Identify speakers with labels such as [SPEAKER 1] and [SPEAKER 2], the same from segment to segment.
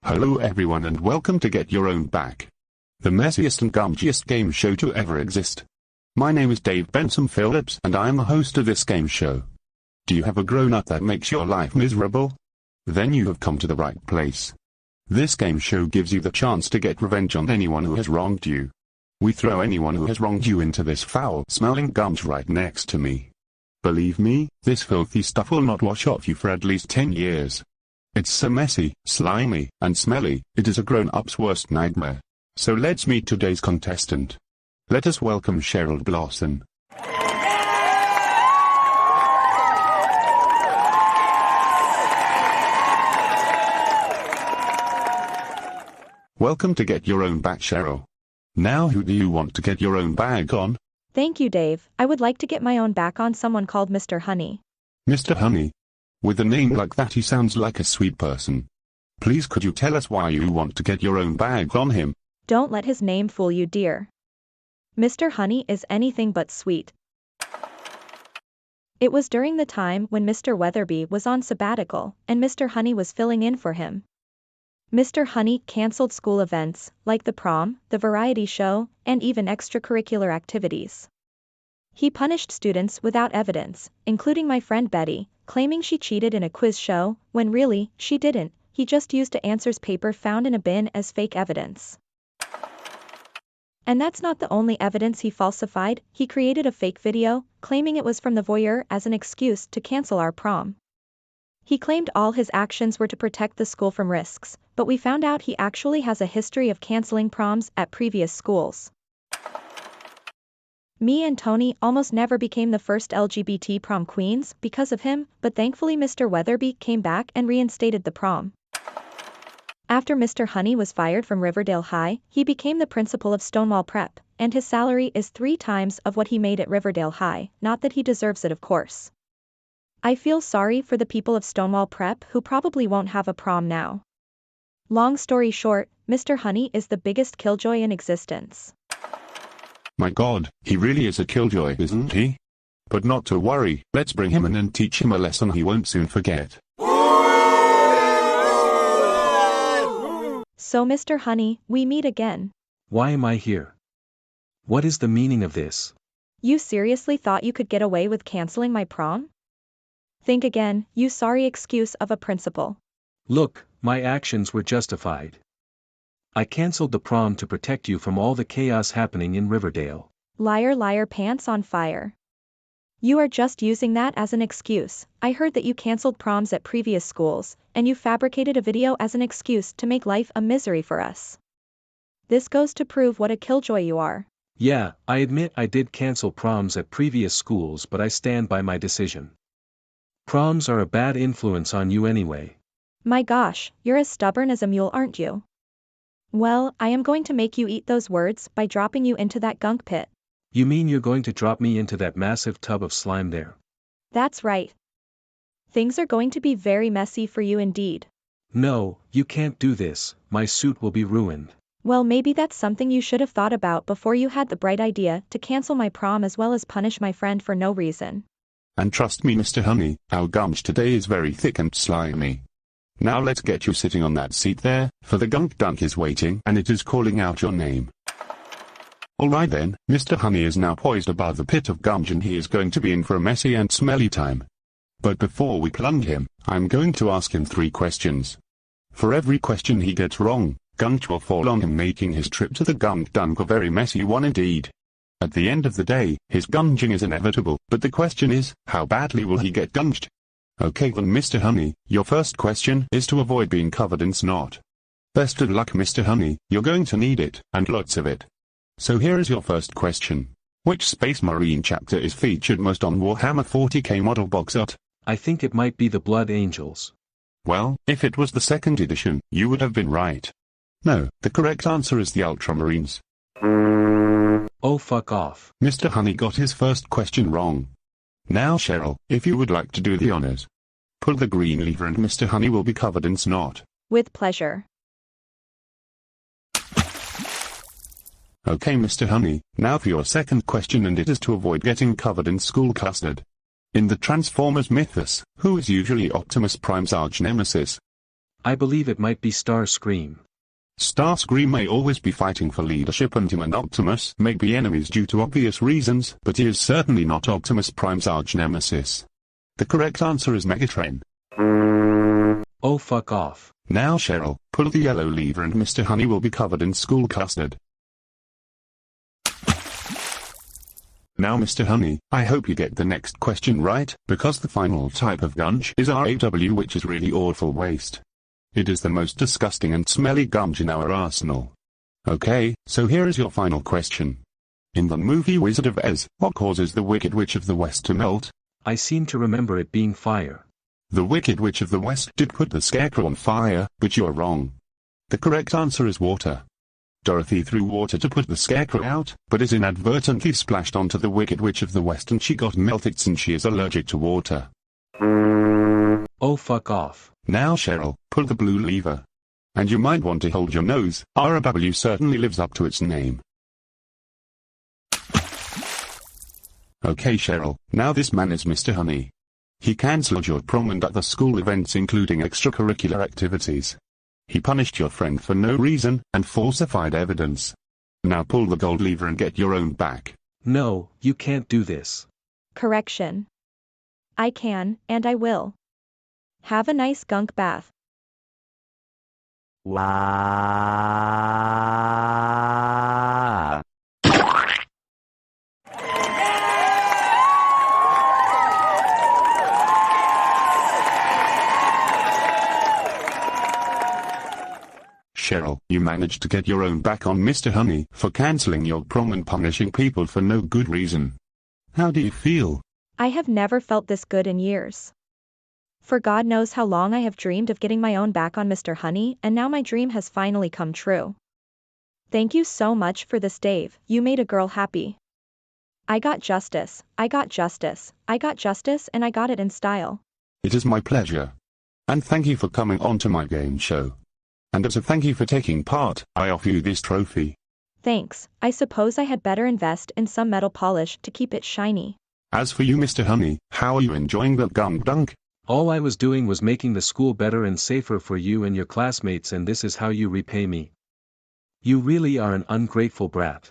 [SPEAKER 1] Hello everyone and welcome to Get Your Own Back, the messiest and gumgiest game show to ever exist. My name is Dave Benson Phillips and I am the host of this game show. Do you have a grown-up that makes your life miserable? Then you have come to the right place. This game show gives you the chance to get revenge on anyone who has wronged you. We throw anyone who has wronged you into this foul-smelling gums right next to me. Believe me, this filthy stuff will not wash off you for at least 10 years. It's so messy, slimy, and smelly, it is a grown-up's worst nightmare. So let's meet today's contestant. Let us welcome Cheryl Blossom. Welcome to Get Your Own Back, Cheryl. Now who do you want to get your own bag on?
[SPEAKER 2] Thank you, Dave. I would like to get my own back on someone called Mr. Honey.
[SPEAKER 1] Mr. Honey? With a name like that he sounds like a sweet person. Please could you tell us why you want to get your own bag on him?
[SPEAKER 2] Don't let his name fool you, dear. Mr. Honey is anything but sweet. It was during the time when Mr. Weatherby was on sabbatical, and Mr. Honey was filling in for him. Mr. Honey canceled school events, like the prom, the variety show, and even extracurricular activities. He punished students without evidence, including my friend Betty, claiming she cheated in a quiz show, when really, she didn't. He just used a answers paper found in a bin as fake evidence. And that's not the only evidence he falsified. He created a fake video, claiming it was from the voyeur as an excuse to cancel our prom. He claimed all his actions were to protect the school from risks, but we found out he actually has a history of canceling proms at previous schools. Me and Tony almost never became the first LGBT prom queens because of him, but thankfully Mr. Weatherby came back and reinstated the prom. After Mr. Honey was fired from Riverdale High, he became the principal of Stonewall Prep, and his salary is 3 times of what he made at Riverdale High, not that he deserves it, of course. I feel sorry for the people of Stonewall Prep who probably won't have a prom now. Long story short, Mr. Honey is the biggest killjoy in existence.
[SPEAKER 1] My God, he really is a killjoy, isn't he? But not to worry, let's bring him in and teach him a lesson he won't soon forget.
[SPEAKER 2] So Mr. Honey, we meet again.
[SPEAKER 3] Why am I here? What is the meaning of this?
[SPEAKER 2] You seriously thought you could get away with canceling my prom? Think again, you sorry excuse of a principal.
[SPEAKER 3] Look, my actions were justified. I cancelled the prom to protect you from all the chaos happening in Riverdale.
[SPEAKER 2] Liar, liar, pants on fire. You are just using that as an excuse. I heard that you canceled proms at previous schools, and you fabricated a video as an excuse to make life a misery for us. This goes to prove what a killjoy you are.
[SPEAKER 3] Yeah, I admit I did cancel proms at previous schools, but I stand by my decision. Proms are a bad influence on you anyway.
[SPEAKER 2] My gosh, you're as stubborn as a mule, aren't you? Well, I am going to make you eat those words by dropping you into that gunk pit.
[SPEAKER 3] You mean you're going to drop me into that massive tub of slime there?
[SPEAKER 2] That's right. Things are going to be very messy for you indeed.
[SPEAKER 3] No, you can't do this, my suit will be ruined.
[SPEAKER 2] Well, maybe that's something you should have thought about before you had the bright idea to cancel my prom as well as punish my friend for no reason.
[SPEAKER 1] And trust me, Mr. Honey, our gums today is very thick and slimy. Now let's get you sitting on that seat there, for the gunk dunk is waiting and it is calling out your name. Alright then, Mr. Honey is now poised above the pit of gums and he is going to be in for a messy and smelly time. But before we plunge him, I'm going to ask him 3 questions. For every question he gets wrong, gunk will fall on him, making his trip to the gunk dunk a very messy one indeed. At the end of the day, his gunging is inevitable, but the question is, how badly will he get gunged? Okay then, Mr. Honey, your first question is to avoid being covered in snot. Best of luck, Mr. Honey, you're going to need it, and lots of it. So here is your first question. Which Space Marine chapter is featured most on Warhammer 40k model box art?
[SPEAKER 3] I think it might be the Blood Angels.
[SPEAKER 1] Well, if it was the 2nd edition, you would have been right. No, the correct answer is the Ultramarines.
[SPEAKER 3] Oh, fuck off.
[SPEAKER 1] Mr. Honey got his first question wrong. Now Cheryl, if you would like to do the honors. Pull the green lever and Mr. Honey will be covered in snot.
[SPEAKER 2] With pleasure.
[SPEAKER 1] Okay, Mr. Honey, now for your second question, and it is to avoid getting covered in school custard. In the Transformers mythos, who is usually Optimus Prime's arch-nemesis?
[SPEAKER 3] I believe it might be Starscream.
[SPEAKER 1] Starscream may always be fighting for leadership and him and Optimus may be enemies due to obvious reasons, but he is certainly not Optimus Prime's arch-nemesis. The correct answer is Megatron.
[SPEAKER 3] Oh, fuck off.
[SPEAKER 1] Now Cheryl, pull the yellow lever and Mr. Honey will be covered in school custard. Now Mr. Honey, I hope you get the next question right, because the final type of gunge is RAW, which is really awful waste. It is the most disgusting and smelly gunge in our arsenal. Okay, so here is your final question. In the movie Wizard of Oz, what causes the Wicked Witch of the West to melt?
[SPEAKER 3] I seem to remember it being fire.
[SPEAKER 1] The Wicked Witch of the West did put the Scarecrow on fire, but you're wrong. The correct answer is water. Dorothy threw water to put the Scarecrow out, but it inadvertently splashed onto the Wicked Witch of the West and she got melted since she is allergic to water.
[SPEAKER 3] Oh, fuck off.
[SPEAKER 1] Now Cheryl, pull the blue lever. And you might want to hold your nose, RAW certainly lives up to its name. Okay Cheryl, now this man is Mr. Honey. He cancelled your prom and other school events including extracurricular activities. He punished your friend for no reason, and falsified evidence. Now pull the gold lever and get your own back.
[SPEAKER 3] No, you can't do this.
[SPEAKER 2] Correction. I can, and I will. Have a nice gunk bath.
[SPEAKER 4] Wow.
[SPEAKER 1] Cheryl, you managed to get your own back on Mr. Honey for cancelling your prom and punishing people for no good reason. How do you feel?
[SPEAKER 2] I have never felt this good in years. For God knows how long I have dreamed of getting my own back on Mr. Honey, and now my dream has finally come true. Thank you so much for this, Dave. You made a girl happy. I got justice, I got justice, I got justice, and I got it in style.
[SPEAKER 1] It is my pleasure. And thank you for coming on to my game show. And as a thank you for taking part, I offer you this trophy.
[SPEAKER 2] Thanks. I suppose I had better invest in some metal polish to keep it shiny.
[SPEAKER 1] As for you, Mr. Honey, how are you enjoying that gunk dunk?
[SPEAKER 3] All I was doing was making the school better and safer for you and your classmates, and this is how you repay me. You really are an ungrateful brat.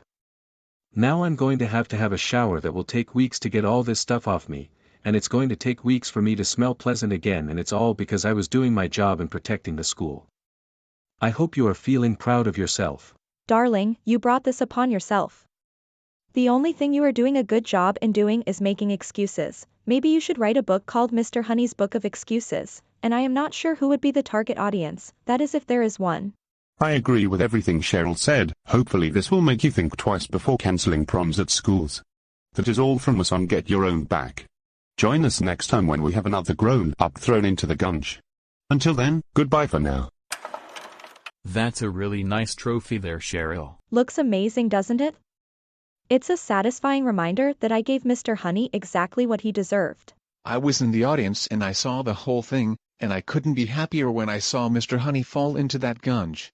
[SPEAKER 3] Now I'm going to have a shower that will take weeks to get all this stuff off me, and it's going to take weeks for me to smell pleasant again, and it's all because I was doing my job in protecting the school. I hope you are feeling proud of yourself.
[SPEAKER 2] Darling, you brought this upon yourself. The only thing you are doing a good job in doing is making excuses. Maybe you should write a book called Mr. Honey's Book of Excuses, and I am not sure who would be the target audience, that is if there is one.
[SPEAKER 1] I agree with everything Cheryl said. Hopefully this will make you think twice before cancelling proms at schools. That is all from us on Get Your Own Back. Join us next time when we have another grown-up thrown into the gunge. Until then, goodbye for now.
[SPEAKER 4] That's a really nice trophy there, Cheryl.
[SPEAKER 2] Looks amazing, doesn't it? It's a satisfying reminder that I gave Mr. Honey exactly what he deserved.
[SPEAKER 5] I was in the audience and I saw the whole thing, and I couldn't be happier when I saw Mr. Honey fall into that gunge.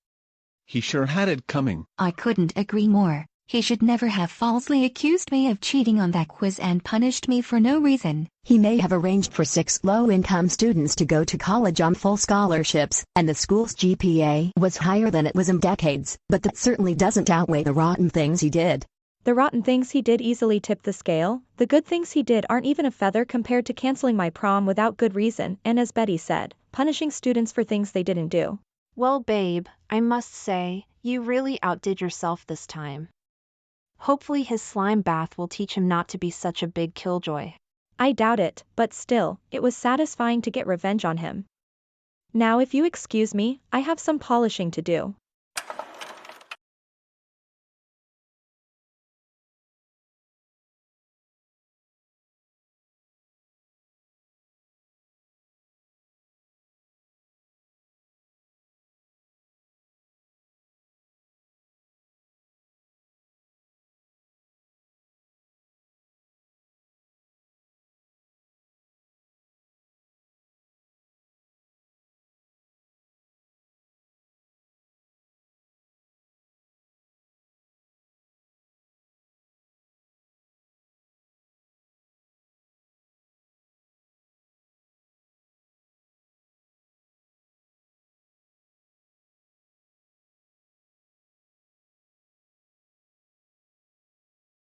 [SPEAKER 5] He sure had it coming.
[SPEAKER 6] I couldn't agree more. He should never have falsely accused me of cheating on that quiz and punished me for no reason.
[SPEAKER 7] He may have arranged for 6 low-income students to go to college on full scholarships, and the school's GPA was higher than it was in decades, but that certainly doesn't outweigh the rotten things he did.
[SPEAKER 2] The rotten things he did easily tip the scale. The good things he did aren't even a feather compared to canceling my prom without good reason, and as Betty said, punishing students for things they didn't do.
[SPEAKER 8] Well, babe, I must say, you really outdid yourself this time. Hopefully his slime bath will teach him not to be such a big killjoy.
[SPEAKER 2] I doubt it, but still, it was satisfying to get revenge on him. Now if you excuse me, I have some polishing to do.